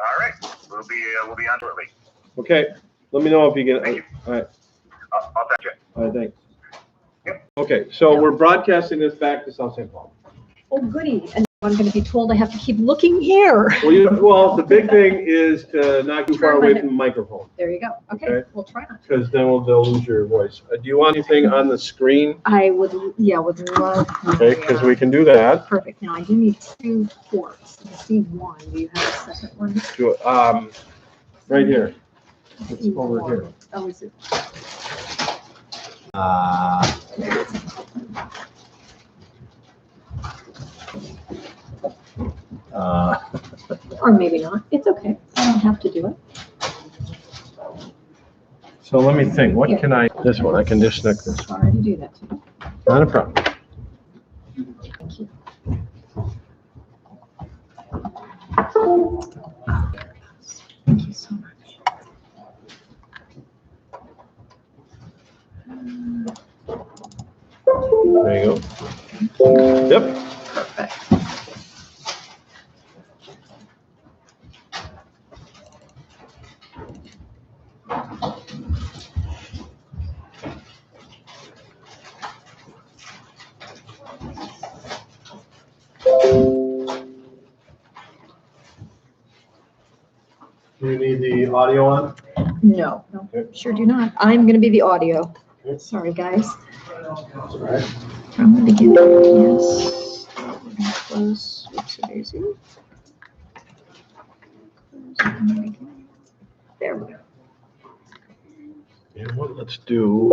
All right, we'll be on shortly. Okay, let me know if you get. Thank you. All right. I'll touch it. All right, thanks. Yep. Okay, so we're broadcasting this back to South St. Paul. Oh, goody. And I'm going to be told I have to keep looking here. Well, the big thing is to not too far away from the microphone. There you go. Okay, we'll try not to. Because then they'll lose your voice. Do you want anything on the screen? I would love. Okay, because we can do that. Perfect. Now I do need 2 ports. I see one. Do you have a second one? Right here. It's over here. Oh, is it? Or maybe not. It's okay. I don't have to do it. So let me think. What can I? This one. I can disconnect this. Sorry to do that to you. Not a problem. Thank you. Thank you so much. There you go. Yep. Perfect. Do you need the audio on? No, Okay. sure do not. I'm going to be the audio. Okay. Sorry, guys. All right. From the beginning, yes. We're going to close. Whoopsie daisy. Close from the beginning. There we go. And what let's do,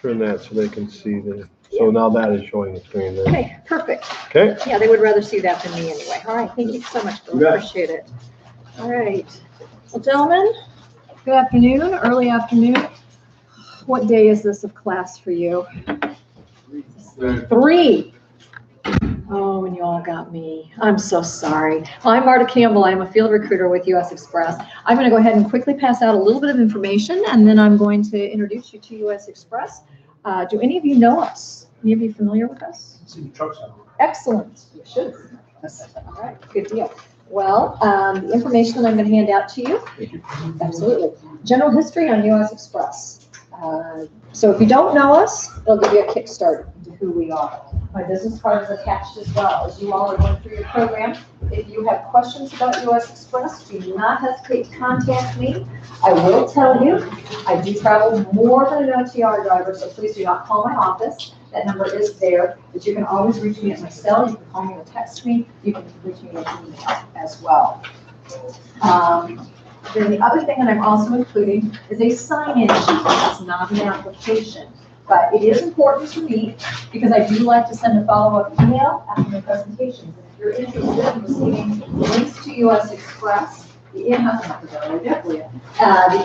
turn that so they can see the, so now that is showing the screen there. Okay, perfect. Okay. Yeah, they would rather see that than me anyway. All right, thank you so much, Bill. You bet. Appreciate it. All right. Well, gentlemen, good afternoon, early afternoon. What day is this of class for you? 3. Oh, and you all got me. I'm so sorry. I'm Marta Campbell. I'm a field recruiter with US Xpress. I'm going to go ahead and quickly pass out a little bit of information, and then I'm going to introduce you to US Xpress. Do any of you know us? Any of you familiar with us? See the trucks on. Excellent. You should. All right, good deal. Well, the information that I'm going to hand out to you, absolutely. General history on US Xpress. So if you don't know us, it'll give you a kickstart into who we are. My business card is attached as well. As you all are going through your program, if you have questions about US Xpress, do not hesitate to contact me. I will tell you, I do travel more than an OTR driver, so please do not call my office. That number is there, but you can always reach me at my cell. You can call me or text me. You can reach me at email as well. Then the other thing that I'm also including is a sign-in sheet. It's not an application, but it is important to me because I do like to send a follow-up email after the presentations. If you're interested in receiving links to US Xpress, the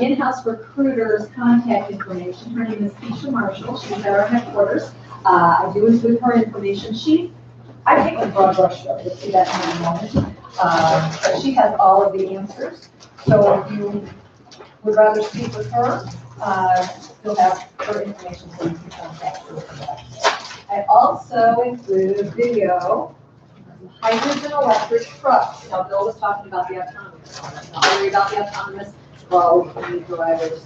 in-house recruiter's contact information. Her name is Keisha Marshall. She's at our headquarters. I do include her information sheet. I think with broad brush though, you'll see that in a moment. But she has all of the answers. So if you would rather speak with her, you'll have her information so you can contact her. I also include video of hydrogen electric trucks. Now, Bill was talking about the autonomous. Don't worry about the autonomous. Well, we need drivers.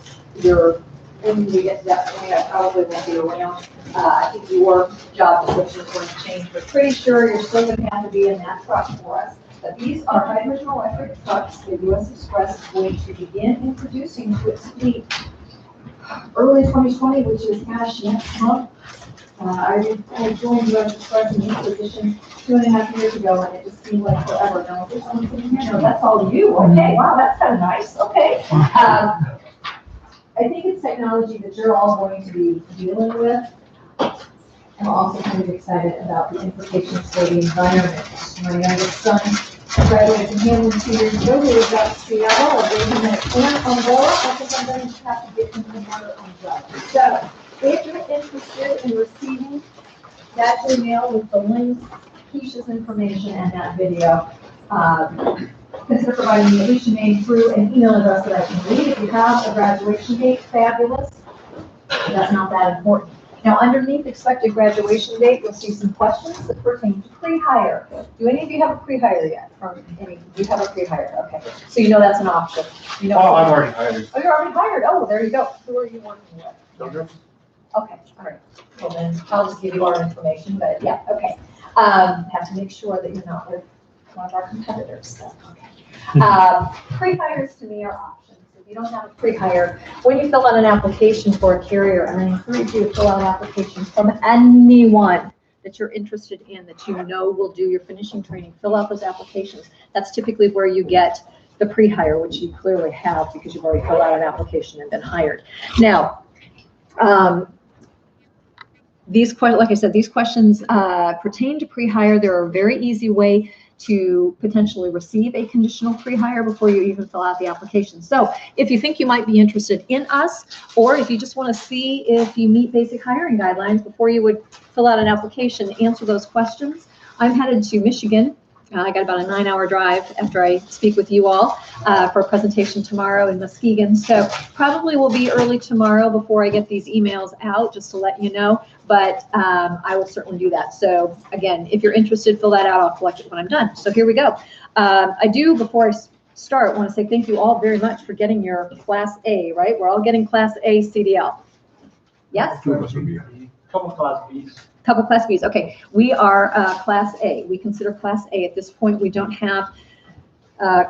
When we get to that point, I probably won't be around. I think your job description is going to change, but pretty sure you're still going to have to be in that truck for us. But these are hydrogen electric trucks that US Xpress is going to begin introducing to its fleet early 2020, which is, gosh, next month. I joined US Xpress in this position 2.5 years ago, and it just seemed like forever. Now, if there's someone sitting here, no, that's all you. Okay, wow, that's kind of nice. Okay. I think it's technology that you're all going to be dealing with. I'm also kind of excited about the implications for the environment. My youngest son graduated from Hamlin 2 years ago. He was out to Seattle. I gave him an umbrella. I think I'm going to have to get him another umbrella. So, if you're interested in receiving that email with the links, Keisha's information, and that video, consider providing me at least your name through an email address that I can read. If you have a graduation date, fabulous. But that's not that important. Now, underneath expected graduation date, you'll see some questions that pertain to pre-hire. Do any of you have a pre-hire yet? From any, you have a pre-hire, okay. So you know that's an option. You know. Oh, I'm already hired. Oh, you're already hired. Oh, there you go. Who are you working with? Children? Okay, all right. Well, then I'll just give you our information, but yeah, okay. Have to make sure that you're not with one of our competitors, so, okay. Pre-hires to me are options. If you don't have a pre-hire, when you fill out an application for a carrier, and I encourage you to fill out an application from anyone that you're interested in, that you know will do your finishing training, fill out those applications. That's typically where you get the pre-hire, which you clearly have because you've already filled out an application and been hired. Now, like I said, these questions pertain to pre-hire. They're a very easy way to potentially receive a conditional pre-hire before you even fill out the application. So if you think you might be interested in us, or if you just want to see if you meet basic hiring guidelines before you would fill out an application, answer those questions. I'm headed to Michigan. I got about a 9-hour drive after I speak with you all for a presentation tomorrow in Muskegon. So probably will be early tomorrow before I get these emails out, just to let you know. But I will certainly do that. So again, if you're interested, fill that out. I'll collect it when I'm done. So here we go. I do, before I start, want to say thank you all very much for getting your Class A, right? We're all getting Class A CDL. Yes? Couple Class Bs. Couple Class Bs. Okay, we are Class A. We consider Class A. At this point, we don't have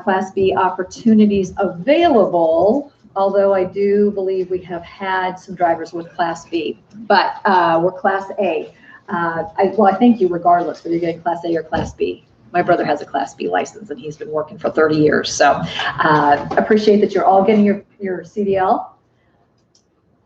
Class B opportunities available, although I do believe we have had some drivers with Class B, but we're Class A. I thank you regardless whether you're getting Class A or Class B. My brother has a Class B license and he's been working for 30 years. So appreciate that you're all getting your CDL.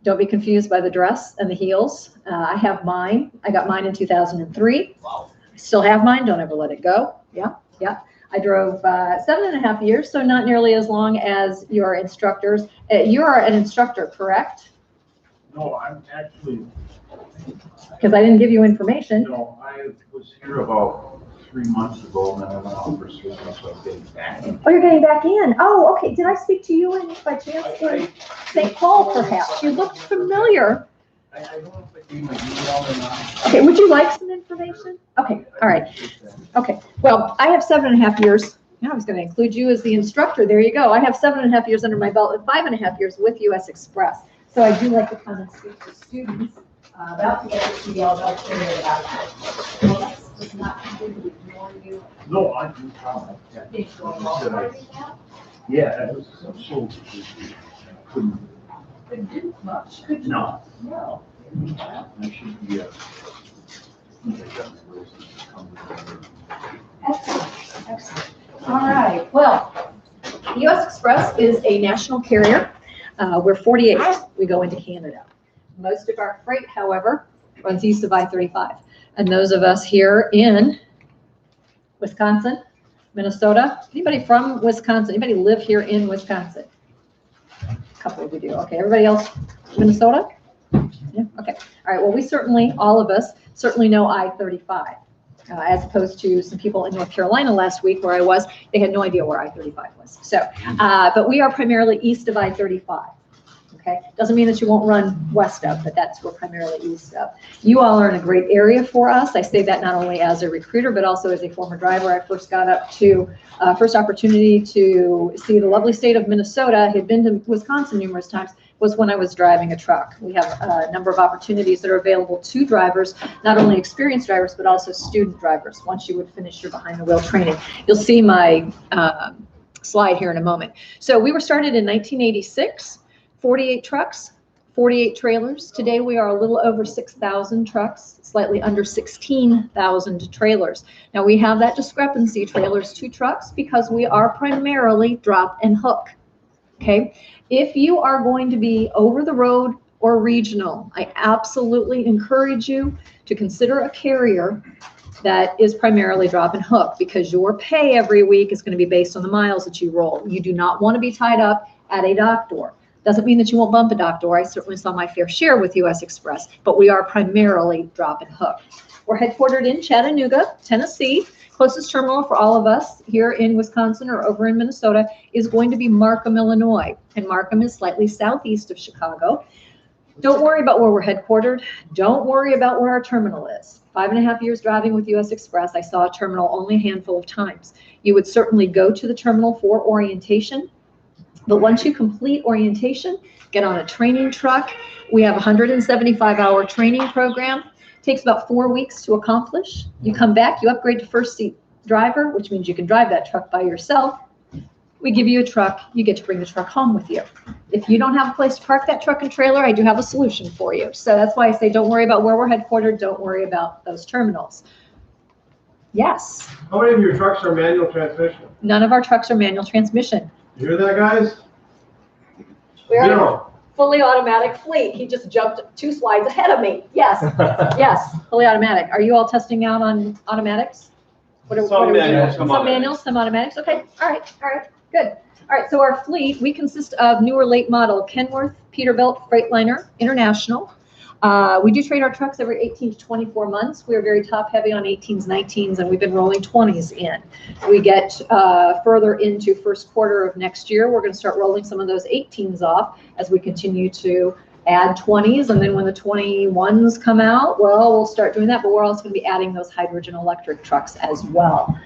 Don't be confused by the dress and the heels. I have mine. I got mine in 2003. Wow. I still have mine. Don't ever let it go. Yeah, yeah. I drove 7.5 years, so not nearly as long as your instructors. You are an instructor, correct? No, I'm actually. Because I didn't give you information. No, I was here about 3 months ago, and then I went out for 3 months, so I was getting back. Oh, you're getting back in. Oh, okay. Did I speak to you by chance in St. Paul, perhaps? You looked familiar. I don't know if I gave my email or not. Okay, would you like some information? Okay, all right. Okay, well, I have 7.5 years. Yeah, I was going to include you as the instructor. There you go. I have 7.5 years under my belt and 5.5 years with US Xpress. So I do like to come and speak to students about the CDL, about training about it. Well, that's just not completely ignore you. No, I do comment. It's going well right now. Yeah, it was so. Couldn't. Couldn't do much, could you? No. No. I should be. Excellent, excellent. All right, well, US Xpress is a national carrier. We're 48, we go into Canada. Most of our freight, however, runs east of I-35. And those of us here in Wisconsin, Minnesota, anybody from Wisconsin, anybody live here in Wisconsin? A couple of you do, okay. Everybody else, Minnesota? Yeah, okay. All right, well, we certainly, all of us, certainly know I-35. As opposed to some people in North Carolina last week where I was, they had no idea where I-35 was. So, but we are primarily east of I-35. Okay, doesn't mean that you won't run west of, but that's we're primarily east of. You all are in a great area for us. I say that not only as a recruiter, but also as a former driver. I first got up to, first opportunity to see the lovely state of Minnesota. I had been to Wisconsin numerous times, was when I was driving a truck. We have a number of opportunities that are available to drivers, not only experienced drivers, but also student drivers, once you would finish your behind the wheel training. You'll see my slide here in a moment. So we were started in 1986. 48 trucks, 48 trailers. Today we are a little over 6,000 trucks, slightly under 16,000 trailers. Now we have that discrepancy, trailers to trucks, because we are primarily drop and hook. Okay, if you are going to be over the road or regional, I absolutely encourage you to consider a carrier that is primarily drop and hook, because your pay every week is going to be based on the miles that you roll. You do not want to be tied up at a dock door. Doesn't mean that you won't bump a dock door. I certainly saw my fair share with US Xpress, but we are primarily drop and hook. We're headquartered in Chattanooga, Tennessee. Closest terminal for all of us here in Wisconsin or over in Minnesota is going to be Markham, Illinois. And Markham is slightly southeast of Chicago. Don't worry about where we're headquartered. Don't worry about where our terminal is. 5.5 years driving with US Express, I saw a terminal only a handful of times. You would certainly go to the terminal for orientation, but once you complete orientation, get on a training truck. We have a 175-hour training program. It takes about 4 weeks to accomplish. You come back, you upgrade to first seat driver, which means you can drive that truck by yourself. We give you a truck, you get to bring the truck home with you. If you don't have a place to park that truck and trailer, I do have a solution for you. So that's why I say don't worry about where we're headquartered, don't worry about those terminals. Yes? How many of your trucks are manual transmission? None of our trucks are manual transmission. You hear that, guys? We're a Zero. fully automatic fleet. He just jumped 2 slides ahead of me. Yes, yes, fully automatic. Are you all testing out on automatics? What are Some we manuals, doing? some Some manuals, some automatics. Okay, all right, good. All right, so our fleet, we consist of newer late model Kenworth, Peterbilt, Freightliner, International. We do trade our trucks every 18 to 24 months. We are very top heavy on 18s, 19s, and we've been rolling 20s in. We get further into first quarter of next year, we're going to start rolling some of those 18s off as we continue to add 20s, and then when the 21s come out, well, we'll start doing that, but we're also going to be adding those hydrogen electric trucks as well.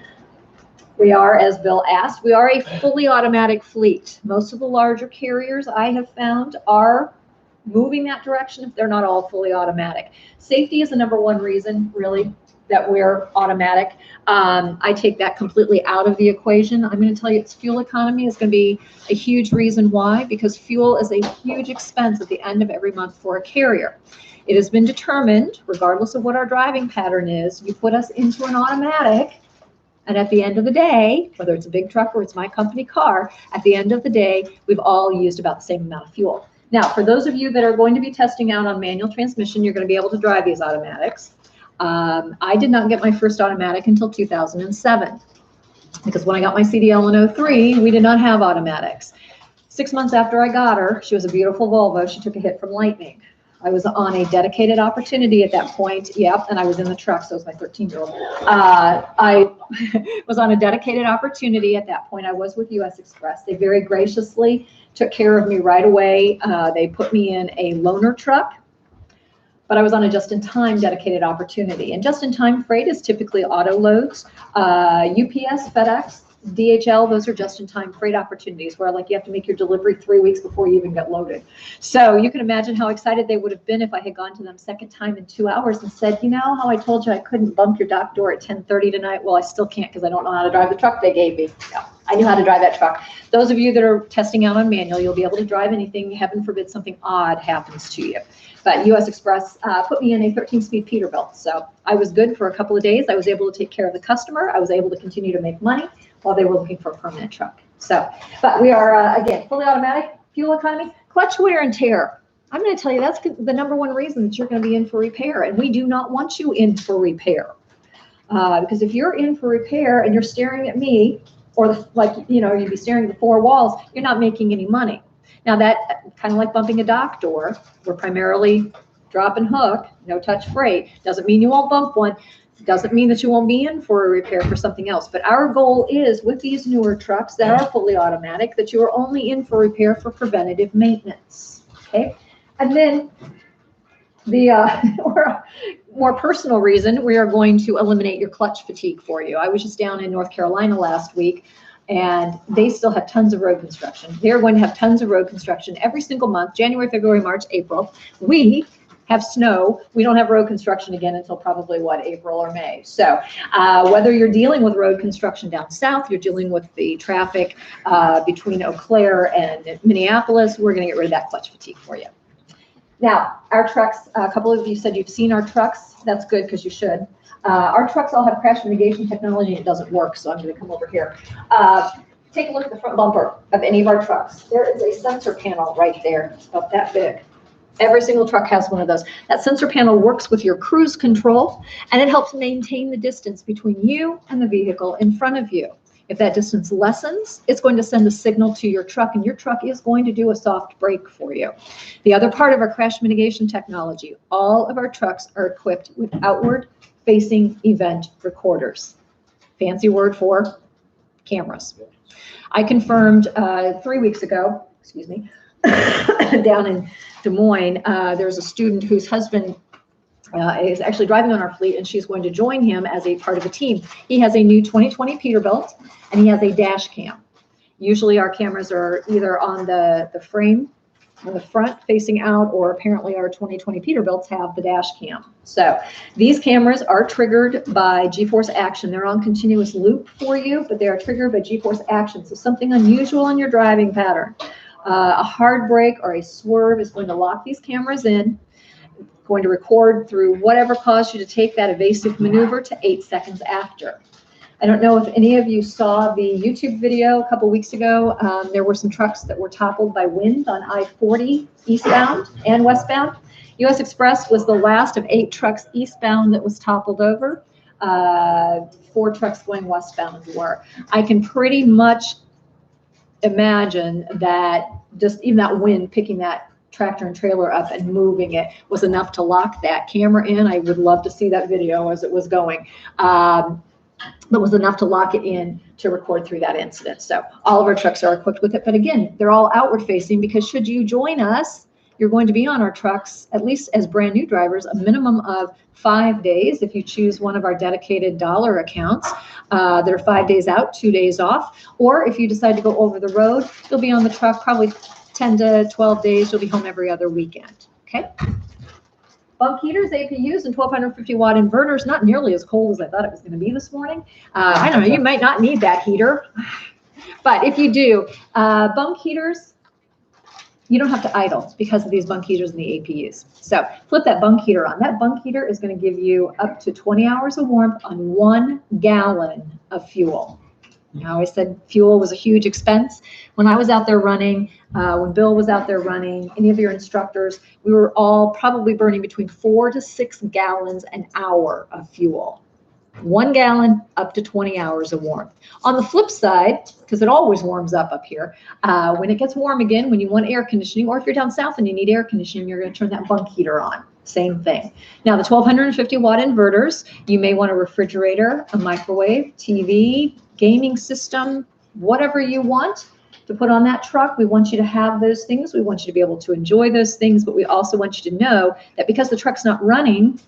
We are, as Bill asked, we are a fully automatic fleet. Most of the larger carriers I have found are moving that direction if they're not all fully automatic. Safety is the #1 reason, really, that we're automatic. I take that completely out of the equation. I'm going to tell you it's fuel economy is going to be a huge reason why, because fuel is a huge expense at the end of every month for a carrier. It has been determined, regardless of what our driving pattern is, you put us into an automatic, and at the end of the day, whether it's a big truck or it's my company car, at the end of the day, we've all used about the same amount of fuel. Now, for those of you that are going to be testing out on manual transmission, you're going to be able to drive these automatics. I did not get my first automatic until 2007, because when I got my CDL in 03, we did not have automatics. 6 months after I got her, she was a beautiful Volvo. She took a hit from lightning. I was on a dedicated opportunity at that point. Yep, and I was in the truck, so it was my 13-year-old. I was on a dedicated opportunity at that point. I was with US Express. They very graciously took care of me right away. They put me in a loaner truck, but I was on a just-in-time dedicated opportunity. And just-in-time freight is typically auto loads. UPS, FedEx, DHL, those are just-in-time freight opportunities where like you have to make your delivery 3 weeks before you even get loaded. So you can imagine how excited they would have been if I had gone to them second time in 2 hours and said, you know how I told you I couldn't bump your dock door at 10:30 tonight? Well, I still can't because I don't know how to drive the truck they gave me. No, I knew how to drive that truck. Those of you that are testing out on manual, you'll be able to drive anything. Heaven forbid something odd happens to you. But US Express put me in a 13-speed Peterbilt. So I was good for a couple of days. I was able to take care of the customer. I was able to continue to make money while they were looking for a permanent truck. So, but we are, again, fully automatic, fuel economy, clutch wear and tear. I'm going to tell you that's the #1 reason that you're going to be in for repair. And we do not want you in for repair. Because if you're in for repair and you're staring at me, or you'd be staring at the 4 walls, you're not making any money. Now that, kind of like bumping a dock door, we're primarily drop and hook, no touch freight. Doesn't mean you won't bump one. Doesn't mean that you won't be in for a repair for something else. But our goal is with these newer trucks that are fully automatic, that you are only in for repair for preventative maintenance. Okay. And then the more personal reason, we are going to eliminate your clutch fatigue for you. I was just down in North Carolina last week, and they still have tons of road construction. They're going to have tons of road construction every single month, January, February, March, April. We have snow. We don't have road construction again until probably, April or May. So whether you're dealing with road construction down south, you're dealing with the traffic between Eau Claire and Minneapolis, we're going to get rid of that clutch fatigue for you. Now, our trucks, a couple of you said you've seen our trucks. That's good because you should. Our trucks all have crash mitigation technology. It doesn't work, so I'm going to come over here. Take a look at the front bumper of any of our trucks. There is a sensor panel right there. It's about that big. Every single truck has one of those. That sensor panel works with your cruise control, and it helps maintain the distance between you and the vehicle in front of you. If that distance lessens, it's going to send a signal to your truck, and your truck is going to do a soft brake for you. The other part of our crash mitigation technology, all of our trucks are equipped with outward-facing event recorders. Fancy word for cameras. I confirmed 3 weeks ago, down in Des Moines, there's a student whose husband is actually driving on our fleet, and she's going to join him as a part of a team. He has a new 2020 Peterbilt, and he has a dash cam. Usually our cameras are either on the frame on the front facing out, or apparently our 2020 Peterbilts have the dash cam. So these cameras are triggered by G-force action. They're on continuous loop for you, but they are triggered by G-force action. So something unusual in your driving pattern, a hard brake or a swerve is going to lock these cameras in, going to record through whatever caused you to take that evasive maneuver to 8 seconds after. I don't know if any of you saw the YouTube video a couple weeks ago. There were some trucks that were toppled by wind on I-40 eastbound and westbound. S Xpress was the last of 8 trucks eastbound that was toppled over. 4 trucks going westbound were. I can pretty much imagine that just even that wind picking that tractor and trailer up and moving it was enough to lock that camera in. I would love to see that video as it was going. That was enough to lock it in to record through that incident. So all of our trucks are equipped with it. But again, they're all outward facing, because should you join us, you're going to be on our trucks, at least as brand new drivers, a minimum of 5 days if you choose one of our dedicated dollar accounts. They're 5 days out, 2 days off. Or if you decide to go over the road, you'll be on the truck probably 10 to 12 days. You'll be home every other weekend. Okay. Bunk heaters, APUs, and 1250 watt inverters, not nearly as cold as I thought it was going to be this morning. I don't know, you might not need that heater, but if you do, bunk heaters, you don't have to idle because of these bunk heaters and the APUs. So flip that bunk heater on. That bunk heater is going to give you up to 20 hours of warmth on 1 gallon of fuel. Now, I said fuel was a huge expense. When I was out there running, when Bill was out there running, any of your instructors, we were all probably burning between 4 to 6 gallons an hour of fuel. 1 gallon, up to 20 hours of warmth. On the flip side, because it always warms up here, when it gets warm again, when you want air conditioning, or if you're down south and you need air conditioning, you're going to turn that bunk heater on. Same thing. Now, the 1250 watt inverters, you may want a refrigerator, a microwave, TV, gaming system, whatever you want to put on that truck. We want you to have those things. We want you to be able to enjoy those things, but we also want you to know that because the truck's not running,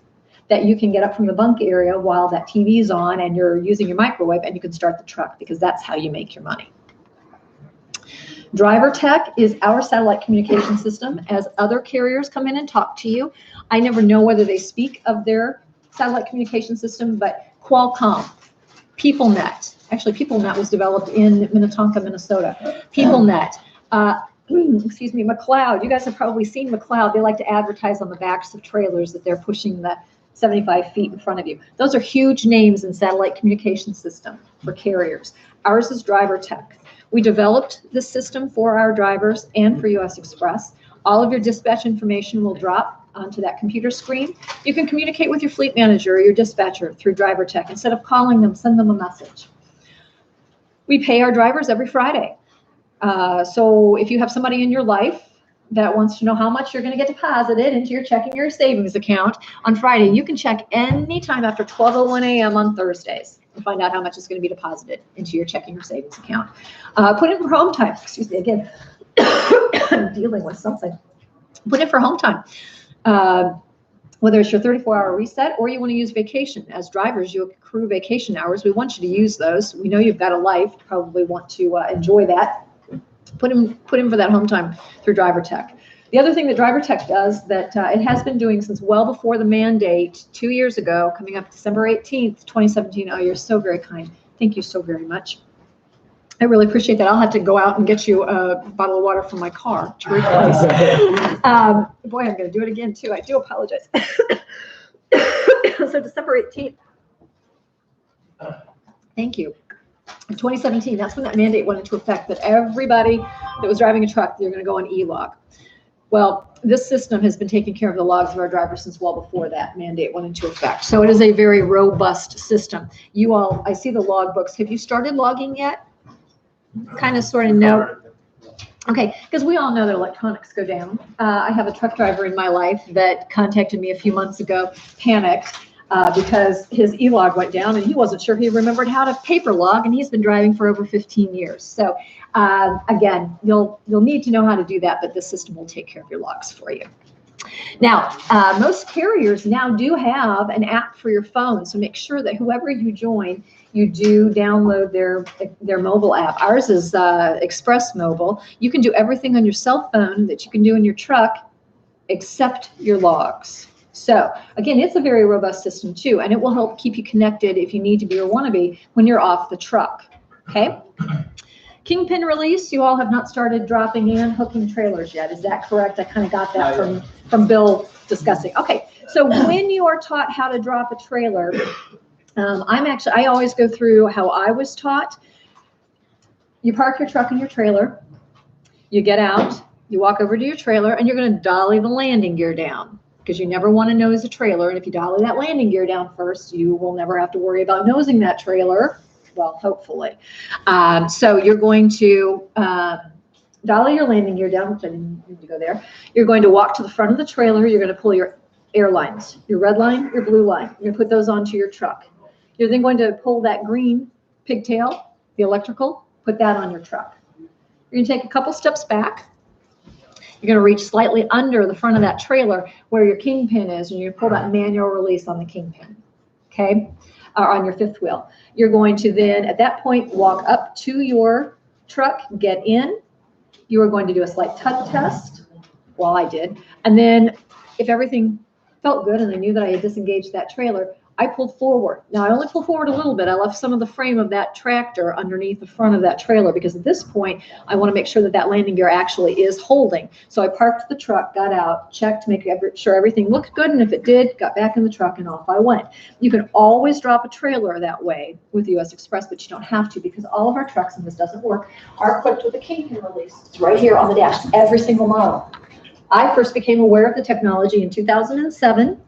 that you can get up from the bunk area while that TV is on and you're using your microwave, and you can start the truck, because that's how you make your money. Driver Tech is our satellite communication system. As other carriers come in and talk to you, I never know whether they speak of their satellite communication system, but Qualcomm, PeopleNet. Actually, PeopleNet was developed in Minnetonka, Minnesota. PeopleNet, excuse me, McLeod. You guys have probably seen McLeod. They like to advertise on the backs of trailers that they're pushing the 75 feet in front of you. Those are huge names in satellite communication system for carriers. Ours is Driver Tech. We developed this system for our drivers and for S Xpress. All of your dispatch information will drop onto that computer screen. You can communicate with your fleet manager or your dispatcher through Driver Tech. Instead of calling them, send them a message. We pay our drivers every Friday. So if you have somebody in your life that wants to know how much you're going to get deposited into your checking or savings account on Friday, you can check anytime after 12:01 a.m. on Thursdays and find out how much is going to be deposited into your checking or savings account. Put in for home time. Excuse me, again, I'm dealing with something. Put in for home time. Whether it's your 34-hour reset or you want to use vacation. As drivers, you accrue vacation hours. We want you to use those. We know you've got a life. You probably want to enjoy that. Put in for that home time through Driver Tech. The other thing that Driver Tech does that it has been doing since well before the mandate 2 years ago, coming up December 18th, 2017. Oh, you're so very kind. Thank you so very much. I really appreciate that. I'll have to go out and get you a bottle of water from my car to replace. Boy, I'm going to do it again, too. I do apologize. So December 18th. Thank you. In 2017, that's when that mandate went into effect, that everybody that was driving a truck, they're going to go on e-log. Well, this system has been taking care of the logs of our drivers since well before that mandate went into effect. So it is a very robust system. You all, I see the log books. Have you started logging yet? Kind of sort of know. Okay, because we all know that electronics go down. I have a truck driver in my life that contacted me a few months ago, panicked. because his e-log went down and he wasn't sure he remembered how to paper log, and he's been driving for over 15 years. So again, you'll need to know how to do that, but this system will take care of your logs for you. Now, most carriers now do have an app for your phone, so make sure that whoever you join, you do download their mobile app. Ours is Express Mobile. You can do everything on your cell phone that you can do in your truck except your logs. So again, it's a very robust system too, and it will help keep you connected if you need to be or want to be when you're off the truck, okay? Kingpin release, you all have not started dropping in hooking trailers yet. Is that correct? I kind of got that from Bill discussing. Okay, so when you are taught how to drop a trailer, I always go through how I was taught. You park your truck and your trailer, you get out, you walk over to your trailer, and you're going to dolly the landing gear down, because you never want to nose a trailer. And if you dolly that landing gear down first, you will never have to worry about nosing that trailer. Well, hopefully. So you're going to dolly your landing gear down. I didn't need to go there. You're going to walk to the front of the trailer. You're going to pull your air lines, your red line, your blue line. You're going to put those onto your truck. You're then going to pull that green pigtail, the electrical, put that on your truck. You're going to take a couple steps back. You're going to reach slightly under the front of that trailer where your kingpin is, and you're going to pull that manual release on the kingpin, okay, or on your fifth wheel. You're going to then, at that point, walk up to your truck, get in. You are going to do a slight tug test. Well, I did. And then if everything felt good and I knew that I had disengaged that trailer, I pulled forward. Now, I only pulled forward a little bit. I left some of the frame of that tractor underneath the front of that trailer, because at this point, I want to make sure that that landing gear actually is holding. So I parked the truck, got out, checked, make sure everything looked good, and if it did, got back in the truck and off I went. You can always drop a trailer that way with US Xpress, but you don't have to, because all of our trucks, and this doesn't work, are equipped with a kingpin release. It's right here on the dash, every single model. I first became aware of the technology in 2007.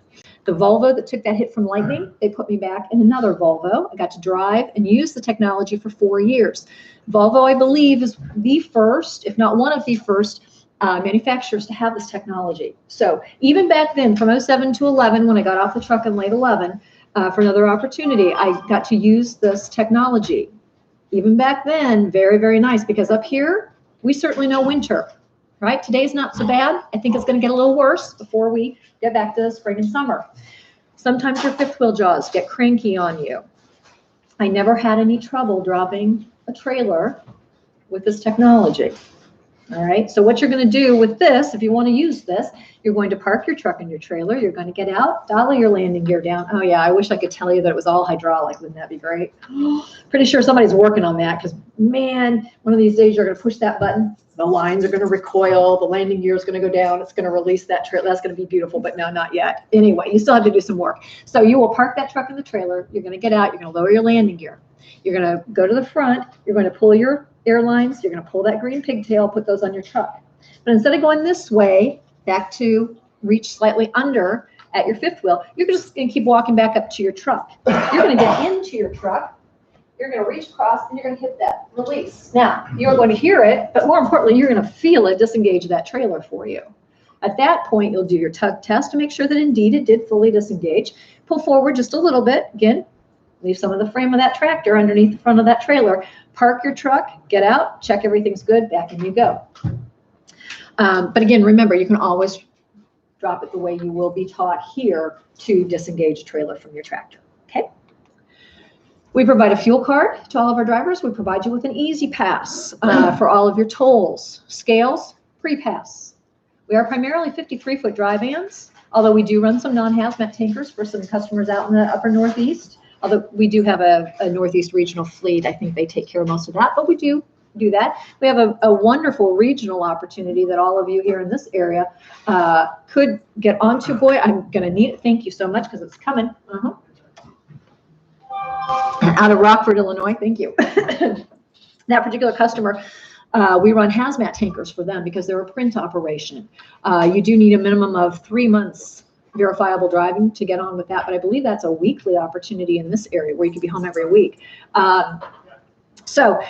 The Volvo that took that hit from lightning, they put me back in another Volvo. I got to drive and use the technology for 4 years. Volvo, I believe, is the first, if not one of the first, manufacturers to have this technology. So even back then, from 07 to 11, when I got off the truck in late 11 for another opportunity, I got to use this technology. Even back then, very, very nice, because up here, we certainly know winter. Right? Today's not so bad. I think it's going to get a little worse before we get back to spring and summer. Sometimes your fifth wheel jaws get cranky on you. I never had any trouble dropping a trailer with this technology. All right, so what you're going to do with this, if you want to use this, you're going to park your truck and your trailer. You're going to get out, dolly your landing gear down. Oh yeah, I wish I could tell you that it was all hydraulic. Wouldn't that be great? Pretty sure somebody's working on that, because man, one of these days you're going to push that button. The lines are going to recoil. The landing gear is going to go down. It's going to release that trailer. That's going to be beautiful, but no, not yet. Anyway, you still have to do some work. So you will park that truck in the trailer. You're going to get out. You're going to lower your landing gear. You're going to go to the front. You're going to pull your airlines. You're going to pull that green pigtail, put those on your truck. But instead of going this way, back to reach slightly under at your fifth wheel, you're just going to keep walking back up to your truck. You're going to get into your truck. You're going to reach across, and you're going to hit that release. Now, you're going to hear it, but more importantly, you're going to feel it disengage that trailer for you. At that point, you'll do your tug test to make sure that indeed it did fully disengage. Pull forward just a little bit. Again, leave some of the frame of that tractor underneath the front of that trailer. Park your truck, get out, check everything's good, back in you go. But again, remember, you can always drop it the way you will be taught here to disengage a trailer from your tractor, okay? We provide a fuel card to all of our drivers. We provide you with an easy pass for all of your tolls, scales, pre-pass. We are primarily 53-foot dry vans, although we do run some non-hazmat tankers for some customers out in the upper Northeast. Although we do have a Northeast regional fleet. I think they take care of most of that, but we do that. We have a wonderful regional opportunity that all of you here in this area could get onto. Boy, I'm going to need it. Thank you so much, because it's coming. Out of Rockford, Illinois. Thank you. That particular customer, we run hazmat tankers for them because they're a print operation. You do need a minimum of 3 months verifiable driving to get on with that, but I believe that's a weekly opportunity in this area where you could be home every week. So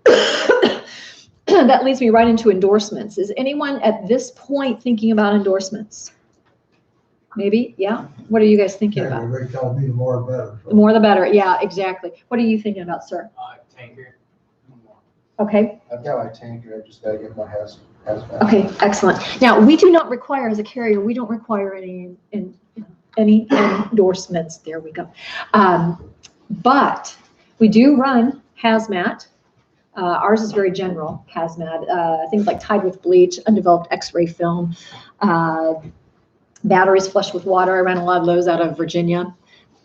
that leads me right into endorsements. Is anyone at this point thinking about endorsements? Maybe, yeah. What are you guys thinking Yeah, about? they tell me the more the better. The more the better. Yeah, exactly. What are you thinking about, sir? Tanker. Okay. I've got my tanker, I've just gotta get my hazmat. Okay, excellent. Now, we do not require, as a carrier, we don't require any endorsements. There we go. But we do run hazmat. Ours is very general hazmat. Things like tied with bleach, undeveloped X-ray film, batteries flushed with water. I ran a lot of those out of Virginia.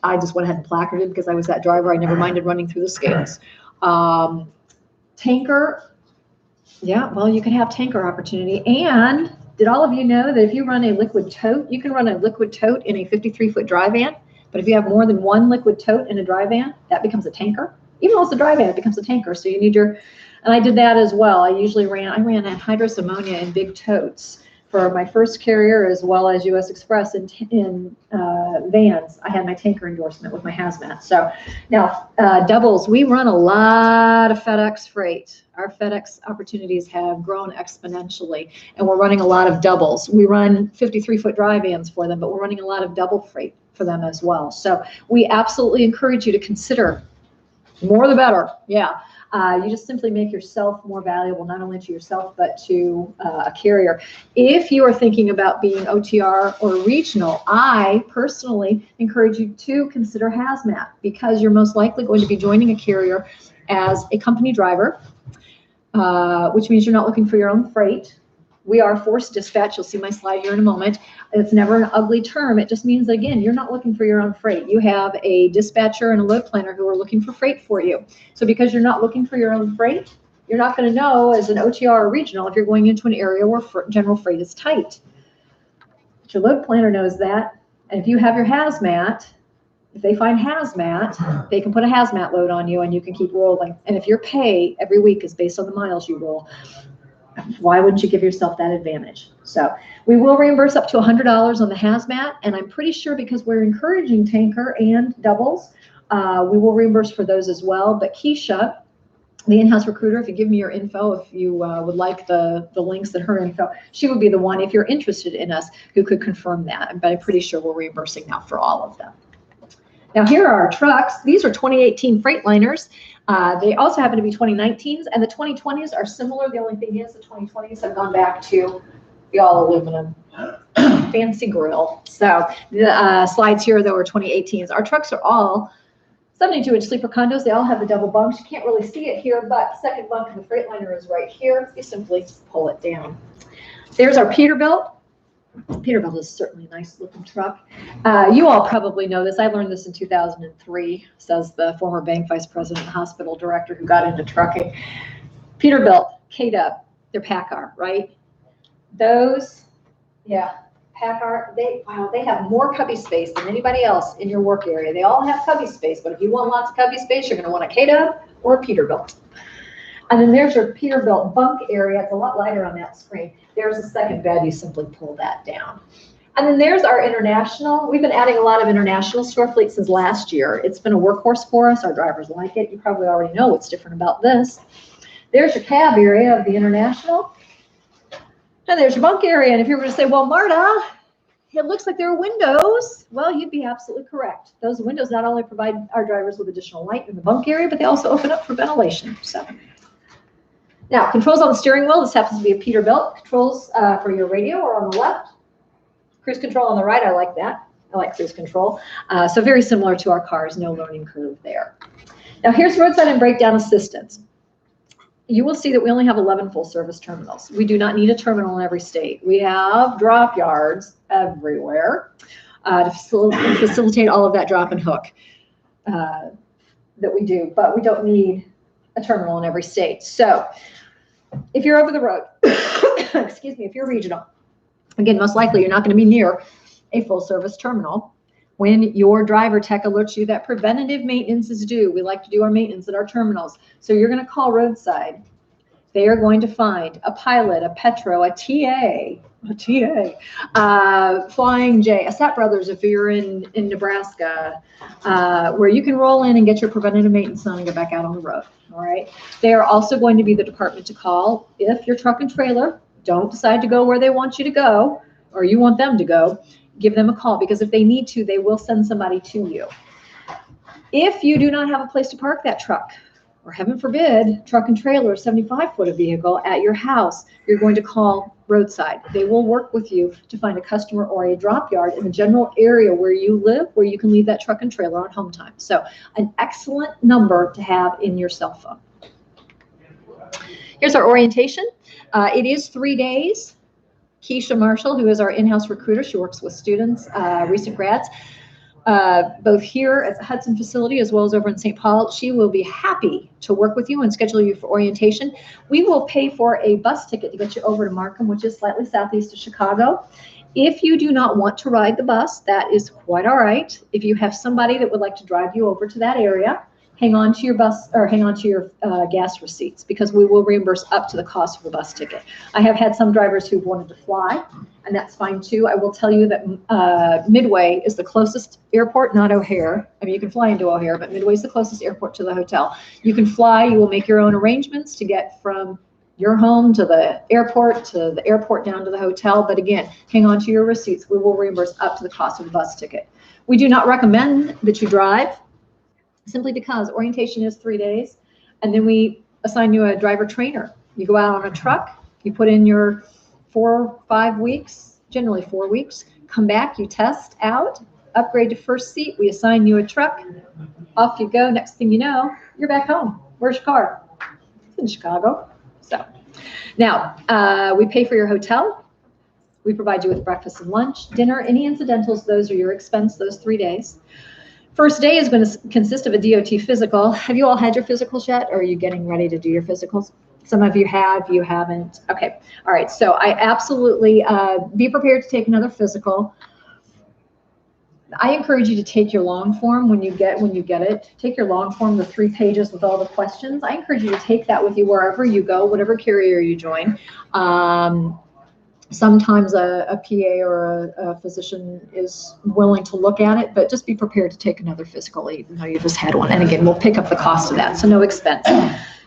I just went ahead and placarded because I was that driver. I never minded running through the scales. Tanker. Yeah, well, you can have tanker opportunity. And did all of you know that if you run a liquid tote, you can run a liquid tote in a 53-foot dry van. But if you have more than one liquid tote in a dry van, that becomes a tanker. Even though it's a dry van, it becomes a tanker. So you need your, and I did that as well. I ran anhydrous ammonia in big totes for my first carrier as well as US Express in vans. I had my tanker endorsement with my hazmat. So now doubles, we run a lot of FedEx freight. Our FedEx opportunities have grown exponentially, and we're running a lot of doubles. We run 53-foot dry vans for them, but we're running a lot of double freight for them as well. So we absolutely encourage you to consider more the better. Yeah. You just simply make yourself more valuable, not only to yourself, but to a carrier. If you are thinking about being OTR or regional, I personally encourage you to consider hazmat, because you're most likely going to be joining a carrier as a company driver, which means you're not looking for your own freight. We are forced dispatch. You'll see my slide here in a moment. It's never an ugly term. It just means, again, you're not looking for your own freight. You have a dispatcher and a load planner who are looking for freight for you. So because you're not looking for your own freight, you're not going to know as an OTR or regional if you're going into an area where general freight is tight. But your load planner knows that. And if you have your hazmat, if they find hazmat, they can put a hazmat load on you and you can keep rolling. And if your pay every week is based on the miles you roll, why wouldn't you give yourself that advantage? So we will reimburse up to $100 on the hazmat, and I'm pretty sure because we're encouraging tanker and doubles, we will reimburse for those as well. But Keisha, the in-house recruiter, if you give me your info, if you would like the links and her info, she would be the one, if you're interested in us, who could confirm that. But I'm pretty sure we're reimbursing now for all of them. Now here are our trucks. These are 2018 Freightliners. They also happen to be 2019s, and the 2020s are similar. The only thing is the 2020s have gone back to the all aluminum fancy grill. So the slides here, though, are 2018s. Our trucks are all 72-inch sleeper condos. They all have the double bunks. You can't really see it here, but the second bunk in the Freightliner is right here. You simply pull it down. There's our Peterbilt. Peterbilt is certainly a nice looking truck. You all probably know this. I learned this in 2003, says the former bank vice president and hospital director who got into trucking. Peterbilt, K-Dub, they're PACCAR, right? Those, yeah, PACCAR, they have more cubby space than anybody else in your work area. They all have cubby space, but if you want lots of cubby space, you're going to want a K-Dub or a Peterbilt. And then there's your Peterbilt bunk area. It's a lot lighter on that screen. There's a second bed. You simply pull that down. And then there's our international. We've been adding a lot of international to our fleet since last year. It's been a workhorse for us. Our drivers like it. You probably already know what's different about this. There's your cab area of the international. And there's your bunk area. And if you were to say, well, Marta, it looks like there are windows. Well, you'd be absolutely correct. Those windows not only provide our drivers with additional light in the bunk area, but they also open up for ventilation. So. Now, controls on the steering wheel. This happens to be a Peterbilt. Controls for your radio are on the left. Cruise control on the right. I like that. I like cruise control. So very similar to our cars. No learning curve there. Now, here's roadside and breakdown assistance. You will see that we only have 11 full service terminals. We do not need a terminal in every state. We have drop yards everywhere to facilitate all of that drop and hook that we do, but we don't need a terminal in every state. So if you're over the road, excuse me, if you're regional, again, most likely you're not going to be near a full service terminal. When your driver tech alerts you that preventative maintenance is due, we like to do our maintenance at our terminals. So you're going to call roadside. They are going to find a pilot, a Petro, a TA, Flying J, a Sat Brothers if you're in Nebraska, where you can roll in and get your preventative maintenance on and get back out on the road. All right. They are also going to be the department to call if your truck and trailer don't decide to go where they want you to go, or you want them to go. give them a call, because if they need to, they will send somebody to you. If you do not have a place to park that truck, or heaven forbid, truck and trailer, 75-foot vehicle at your house, you're going to call roadside. They will work with you to find a customer or a drop yard in the general area where you live, where you can leave that truck and trailer on home time. So an excellent number to have in your cell phone. Here's our orientation. It is 3 days. Keisha Marshall, who is our in-house recruiter, she works with students, recent grads, both here at the Hudson facility as well as over in St. Paul. She will be happy to work with you and schedule you for orientation. We will pay for a bus ticket to get you over to Markham, which is slightly southeast of Chicago. If you do not want to ride the bus, that is quite all right. If you have somebody that would like to drive you over to that area, hang on to your bus, or hang on to your gas receipts, because we will reimburse up to the cost of the bus ticket. I have had some drivers who've wanted to fly, and that's fine too. I will tell you that Midway is the closest airport, not O'Hare. I mean, you can fly into O'Hare, but Midway is the closest airport to the hotel. You can fly, you will make your own arrangements to get from your home to the airport down to the hotel. But again, hang on to your receipts. We will reimburse up to the cost of the bus ticket. We do not recommend that you drive, simply because orientation is 3 days, and then we assign you a driver trainer. You go out on a truck, you put in your 4 or 5 weeks, generally 4 weeks, come back, you test out, upgrade to first seat, we assign you a truck, off you go. Next thing you know, you're back home. Where's your car? It's in Chicago. So now we pay for your hotel. We provide you with breakfast and lunch, dinner, any incidentals, those are your expense those 3 days. First day is going to consist of a DOT physical. Have you all had your physicals yet, or are you getting ready to do your physicals? Some of you have, you haven't. Okay, all right. So I absolutely be prepared to take another physical. I encourage you to take your long form when you get it. Take your long form, the 3 pages with all the questions. I encourage you to take that with you wherever you go, whatever carrier you join. Sometimes a PA or a physician is willing to look at it, but just be prepared to take another physical even though you just had one. And again, we'll pick up the cost of that, so no expense.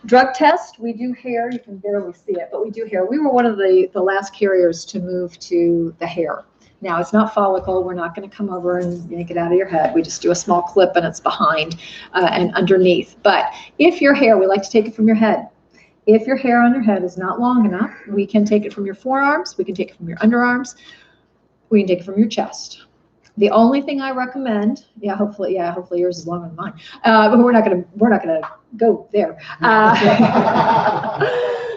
Drug test, we do hair. You can barely see it, but we do hair. We were one of the last carriers to move to the hair. Now, it's not follicle. We're not going to come over and yank it out of your head. We just do a small clip, and it's behind and underneath. But if your hair, we like to take it from your head. If your hair on your head is not long enough, we can take it from your forearms, we can take it from your underarms, we can take it from your chest. The only thing I recommend, hopefully yours is longer than mine, but we're not gonna go there.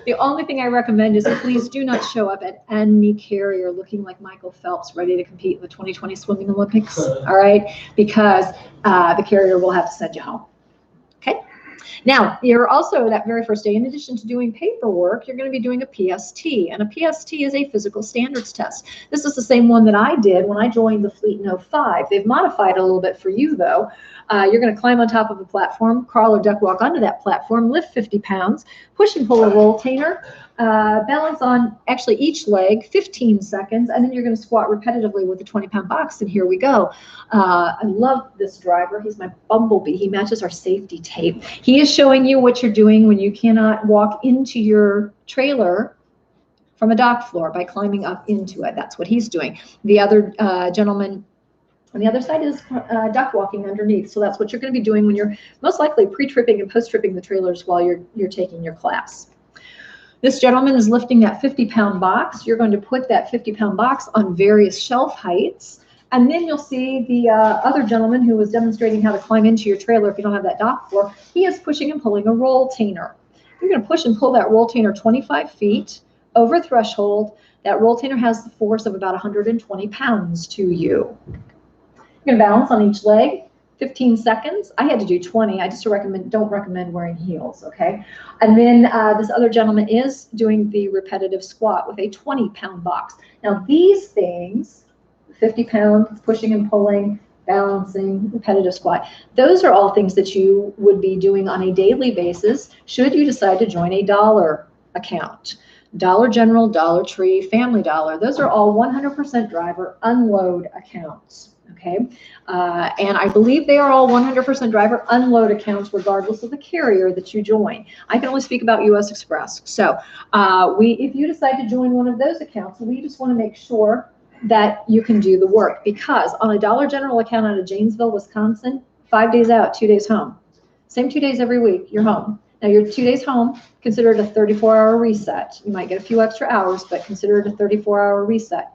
The only thing I recommend is please do not show up at any carrier looking like Michael Phelps ready to compete in the 2020 Swimming Olympics, all right? Because the carrier will have to send you home, okay? Now, you're also, that very first day, in addition to doing paperwork, you're going to be doing a PST, and a PST is a physical standards test. This is the same one that I did when I joined the fleet in 05. They've modified it a little bit for you, though. You're going to climb on top of a platform, crawl or duck walk onto that platform, lift 50 pounds, push and pull a rolltainer, balance on actually each leg 15 seconds, and then you're going to squat repetitively with a 20-pound box, and here we go. I love this driver. He's my bumblebee. He matches our safety tape. He is showing you what you're doing when you cannot walk into your trailer from a dock floor by climbing up into it. That's what he's doing. The other gentleman on the other side is duck walking underneath. So that's what you're going to be doing when you're most likely pre-tripping and post-tripping the trailers while you're taking your class. This gentleman is lifting that 50-pound box. You're going to put that 50-pound box on various shelf heights. And then you'll see the other gentleman who was demonstrating how to climb into your trailer if you don't have that dock floor. He is pushing and pulling a rolltainer. You're going to push and pull that rolltainer 25 feet over threshold. That rolltainer has the force of about 120 pounds to you. You're going to balance on each leg, 15 seconds. I had to do 20. I just don't recommend wearing heels, okay? And then this other gentleman is doing the repetitive squat with a 20-pound box. Now these things, 50 pounds, pushing and pulling, balancing, repetitive squat, those are all things that you would be doing on a daily basis should you decide to join a dollar account. Dollar General, Dollar Tree, Family Dollar, those are all 100% driver unload accounts. Okay, and I believe they are all 100% driver unload accounts regardless of the carrier that you join. I can only speak about S Xpress. So if you decide to join one of those accounts, we just want to make sure that you can do the work, because on a Dollar General account out of Janesville, Wisconsin, 5 days out, 2 days home. Same 2 days every week, you're home. Now your 2 days home, consider it a 34-hour reset. You might get a few extra hours, but consider it a 34-hour reset.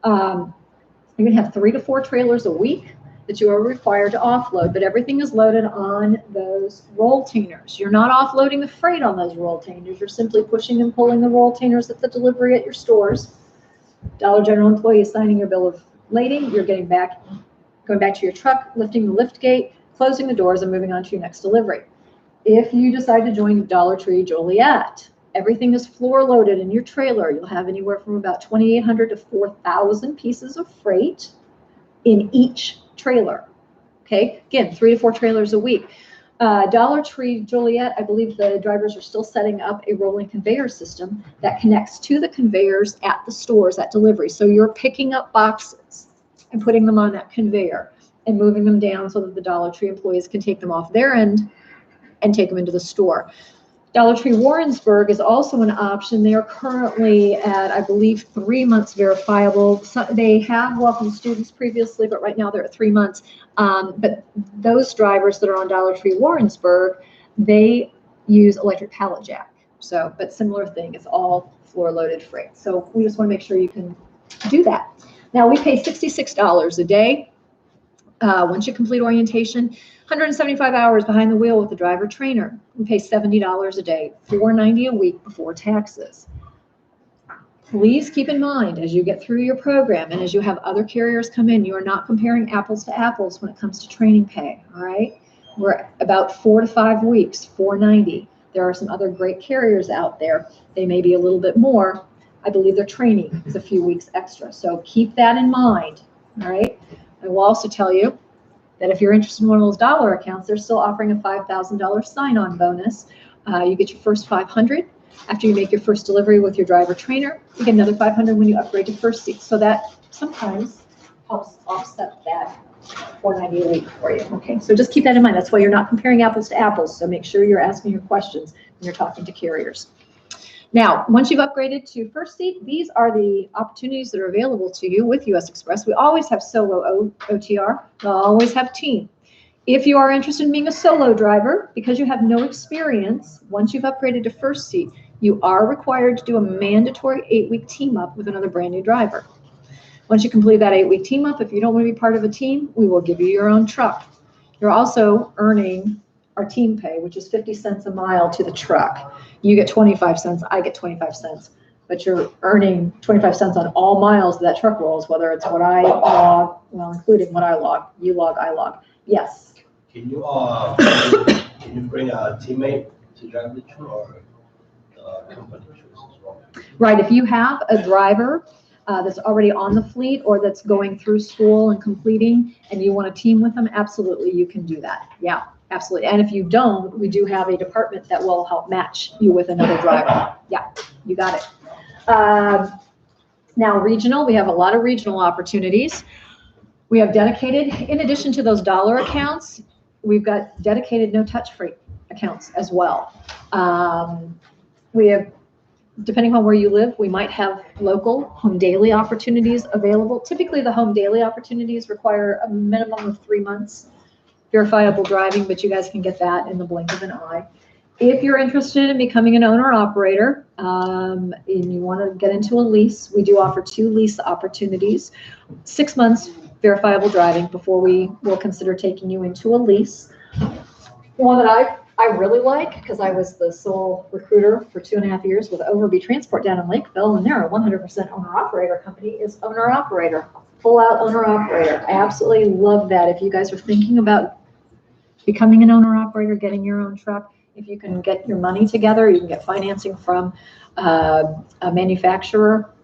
You're gonna have 3 to 4 trailers a week that you are required to offload, but everything is loaded on those rolltainers. You're not offloading the freight on those rolltainers. You're simply pushing and pulling the rolltainers at the delivery at your stores. Dollar General employee is signing your bill of lading. You're going back to your truck, lifting the lift gate, closing the doors, and moving on to your next delivery. If you decide to join Dollar Tree Joliet, everything is floor loaded in your trailer. You'll have anywhere from about 2,800 to 4,000 pieces of freight in each trailer. Okay, again, 3 to 4 trailers a week. Dollar Tree Joliet, I believe the drivers are still setting up a rolling conveyor system that connects to the conveyors at the stores at delivery. So you're picking up boxes and putting them on that conveyor and moving them down so that the Dollar Tree employees can take them off their end and take them into the store. Dollar Tree Warrensburg is also an option. They are currently at, I believe, 3 months verifiable. So they have welcomed students previously, but right now they're at 3 months. But those drivers that are on Dollar Tree Warrensburg, they use electric pallet jack. So, but similar thing, it's all floor loaded freight. So we just want to make sure you can do that. Now we pay $66 a day. Once you complete orientation, 175 hours behind the wheel with the driver trainer. We pay $70 a day, $490 a week before taxes. Please keep in mind as you get through your program and as you have other carriers come in, you are not comparing apples to apples when it comes to training pay, all right? We're about 4 to 5 weeks, $490. There are some other great carriers out there. They may be a little bit more. I believe their training is a few weeks extra. So keep that in mind, all right? I will also tell you that if you're interested in one of those dollar accounts, they're still offering a $5,000 sign-on bonus. You get your first $500 after you make your first delivery with your driver trainer. You get another $500 when you upgrade to first seat. So that sometimes helps offset that $490 a week for you. Okay, so just keep that in mind. That's why you're not comparing apples to apples. So make sure you're asking your questions when you're talking to carriers. Now, once you've upgraded to first seat, these are the opportunities that are available to you with US Xpress. We always have solo OTR. We'll always have team. If you are interested in being a solo driver, because you have no experience, once you've upgraded to first seat, you are required to do a mandatory 8-week team up with another brand new driver. Once you complete that 8-week team up, if you don't want to be part of a team, we will give you your own truck. You're also earning our team pay, which is 50 cents a mile to the truck. You get 25 cents, I get 25 cents, but you're earning 25 cents on all miles that truck rolls, whether it's what I log, well, including what I log, you log, I log. Yes. Can you bring a teammate to drive the truck, or the company choice as well? Right, if you have a driver that's already on the fleet or that's going through school and completing and you want to team with them, absolutely you can do that. Yeah. Absolutely. And if you don't, we do have a department that will help match you with another driver. Yeah, you got it. Now, regional, we have a lot of regional opportunities. We have dedicated, in addition to those dollar accounts, we've got dedicated no-touch freight accounts as well. We have, depending on where you live, we might have local home daily opportunities available. Typically, the home daily opportunities require a minimum of 3 months verifiable driving, but you guys can get that in the blink of an eye. If you're interested in becoming an owner-operator and you want to get into a lease, we do offer 2 lease opportunities. 6 months verifiable driving before we will consider taking you into a lease. One that I really like, because I was the sole recruiter for 2.5 years with Overby Transport down in Lakeville, and they're a 100% owner-operator company, is owner-operator. Full-out owner-operator. I absolutely love that. If you guys are thinking about becoming an owner-operator, getting your own truck, if you can get your money together, you can get financing from a manufacturer,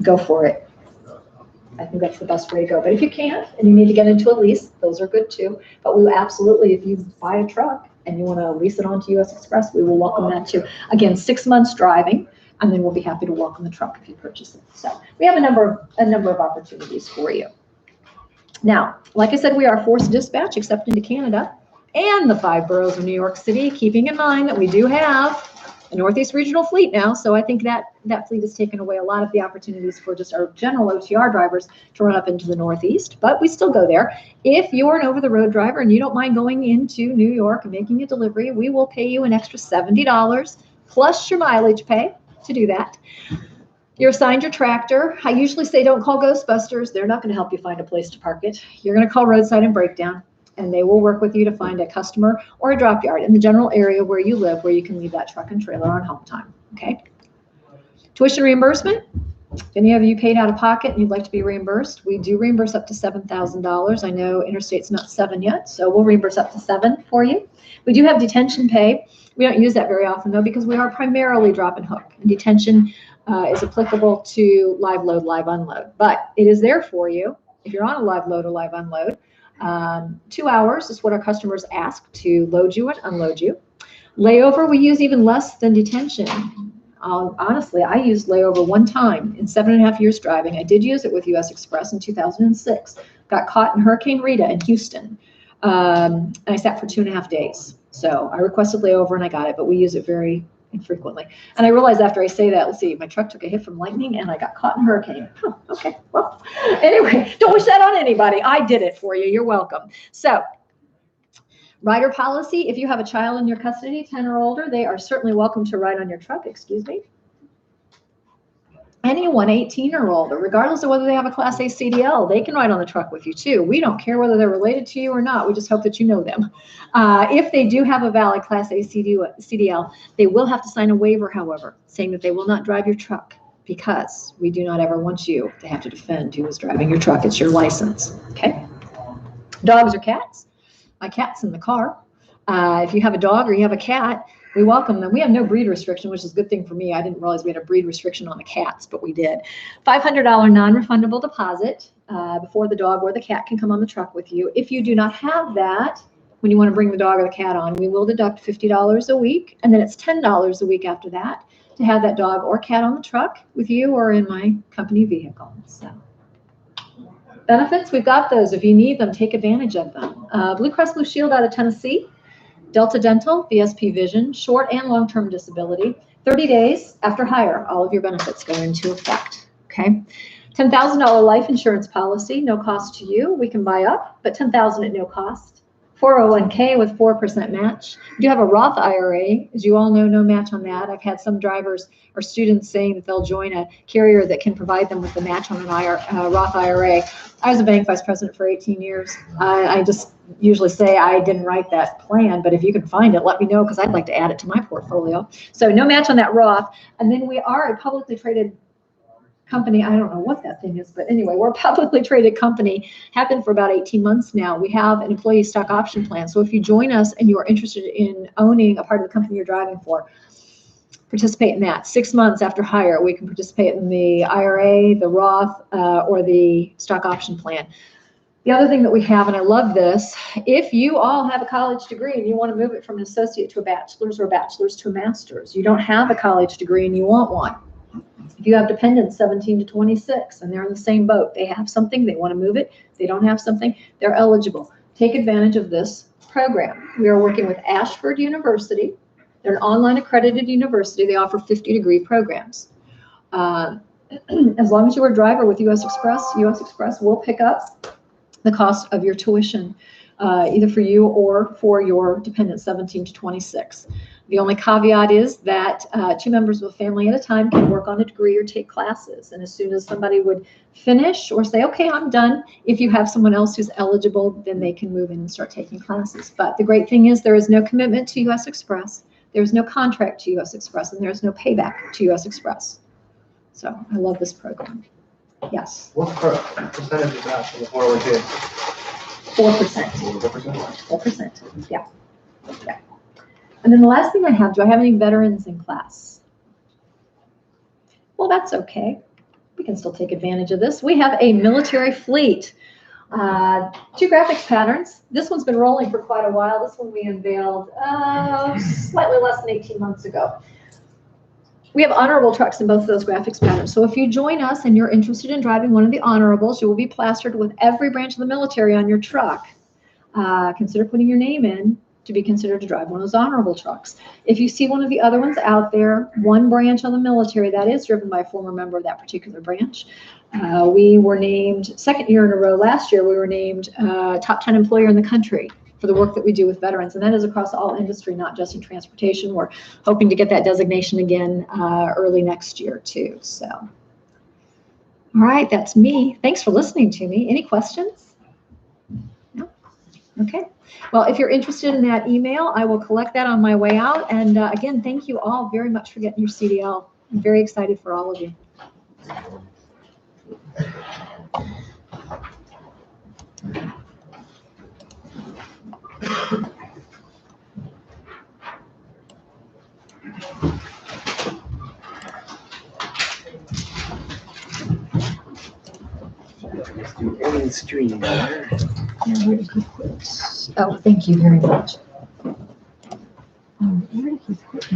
go for it. I think that's the best way to go. But if you can't and you need to get into a lease, those are good too. But we will absolutely, if you buy a truck and you want to lease it onto US Xpress, we will welcome that too. Again, 6 months driving, and then we'll be happy to welcome the truck if you purchase it. So we have a number of opportunities for you. Now, like I said, we are forced dispatch except into Canada and the 5 boroughs of New York City, keeping in mind that we do have a Northeast regional fleet now, so I think that fleet has taken away a lot of the opportunities for just our general OTR drivers to run up into the Northeast, but we still go there. If you're an over-the-road driver and you don't mind going into New York and making a delivery, we will pay you an extra $70 plus your mileage pay to do that. You're assigned your tractor. I usually say don't call Ghostbusters. They're not going to help you find a place to park it. You're going to call Roadside and Breakdown, and they will work with you to find a customer or a drop yard in the general area where you live, where you can leave that truck and trailer on home time, okay? Tuition reimbursement. If any of you paid out of pocket and you'd like to be reimbursed, we do reimburse up to $7,000. I know Interstate's not 7 yet, so we'll reimburse up to 7 for you. We do have detention pay. We don't use that very often, though, because we are primarily drop and hook. And detention is applicable to live load, live unload. But it is there for you if you're on a live load or live unload. 2 hours is what our customers ask to load you and unload you. Layover, we use even less than detention. Honestly, I used layover one time in 7.5 years driving. I did use it with US Xpress in 2006. Got caught in Hurricane Rita in Houston. And I sat for 2.5 days. So I requested layover and I got it, but we use it very infrequently. And I realized after I say that, let's see, my truck took a hit from lightning and I got caught in a hurricane. Huh, okay, well, anyway, don't wish that on anybody. I did it for you. You're welcome. So, rider policy, if you have a child in your custody, 10 or older, they are certainly welcome to ride on your truck, excuse me. Anyone 18 or older, regardless of whether they have a Class A CDL, they can ride on the truck with you too. We don't care whether they're related to you or not. We just hope that you know them. If they do have a valid Class A CDL, they will have to sign a waiver, however, saying that they will not drive your truck because we do not ever want you to have to defend who is driving your truck. It's your license, okay? Dogs or cats? My cat's in the car. If you have a dog or you have a cat, we welcome them. We have no breed restriction, which is a good thing for me. I didn't realize we had a breed restriction on the cats, but we did. $500 non-refundable deposit before the dog or the cat can come on the truck with you. If you do not have that, when you want to bring the dog or the cat on, we will deduct $50 a week, and then it's $10 a week after that to have that dog or cat on the truck with you or in my company vehicle. So, benefits, we've got those. If you need them, take advantage of them. Blue Cross Blue Shield out of Tennessee. Delta Dental, VSP Vision, short and long-term disability. 30 days after hire, all of your benefits go into effect, okay? $10,000 life insurance policy, no cost to you. We can buy up, but $10,000 at no cost. 401k with 4% match. We do have a Roth IRA. As you all know, no match on that. I've had some drivers or students saying that they'll join a carrier that can provide them with the match on an Roth IRA. I was a bank vice president for 18 years. I just usually say I didn't write that plan, but if you can find it, let me know because I'd like to add it to my portfolio. So no match on that Roth. And then we are a publicly traded company. I don't know what that thing is, but anyway, we're a publicly traded company, have been for about 18 months now. We have an employee stock option plan. So if you join us and you are interested in owning a part of the company you're driving for, participate in that. 6 months after hire, we can participate in the IRA, the Roth, or the stock option plan. The other thing that we have, and I love this, if you all have a college degree and you want to move it from an associate to a bachelor's or a bachelor's to a master's, you don't have a college degree and you want one. If you have dependents 17 to 26 and they're in the same boat, they have something, they want to move it, they don't have something, they're eligible. Take advantage of this program. We are working with Ashford University. They're an online accredited university. They offer 50-degree programs. As long as you're a driver with US Xpress will pick up the cost of your tuition, either for you or for your dependents 17 to 26. The only caveat is that 2 members of a family at a time can work on a degree or take classes. And as soon as somebody would finish or say, okay, I'm done, if you have someone else who's eligible, then they can move in and start taking classes. But the great thing is there is no commitment to US Xpress. There's no contract to US Xpress, and there's no payback to US Xpress. So I love this program. Yes. What percentage is that for the 401k? 4%. 4%? 4%. Yeah. Yeah. And then the last thing I have, do I have any veterans in class? Well, that's okay. We can still take advantage of this. We have a military fleet. 2 graphics patterns. This one's been rolling for quite a while. This one we unveiled slightly less than 18 months ago. We have honorable trucks in both of those graphics patterns. So if you join us and you're interested in driving one of the honorables, you will be plastered with every branch of the military on your truck. Consider putting your name in to be considered to drive one of those honorable trucks. If you see one of the other ones out there, one branch of the military that is driven by a former member of that particular branch, we were named, second year in a row last year, we were named top 10 employer in the country for the work that we do with veterans. And that is across all industry, not just in transportation. We're hoping to get that designation again early next year too. So, all right, that's me. Thanks for listening to me. Any questions? No? Okay. Well, if you're interested in that email, I will collect that on my way out. And again, thank you all very much for getting your CDL. I'm very excited for all of you. Any stream. Oh, thank you very much. Where did he put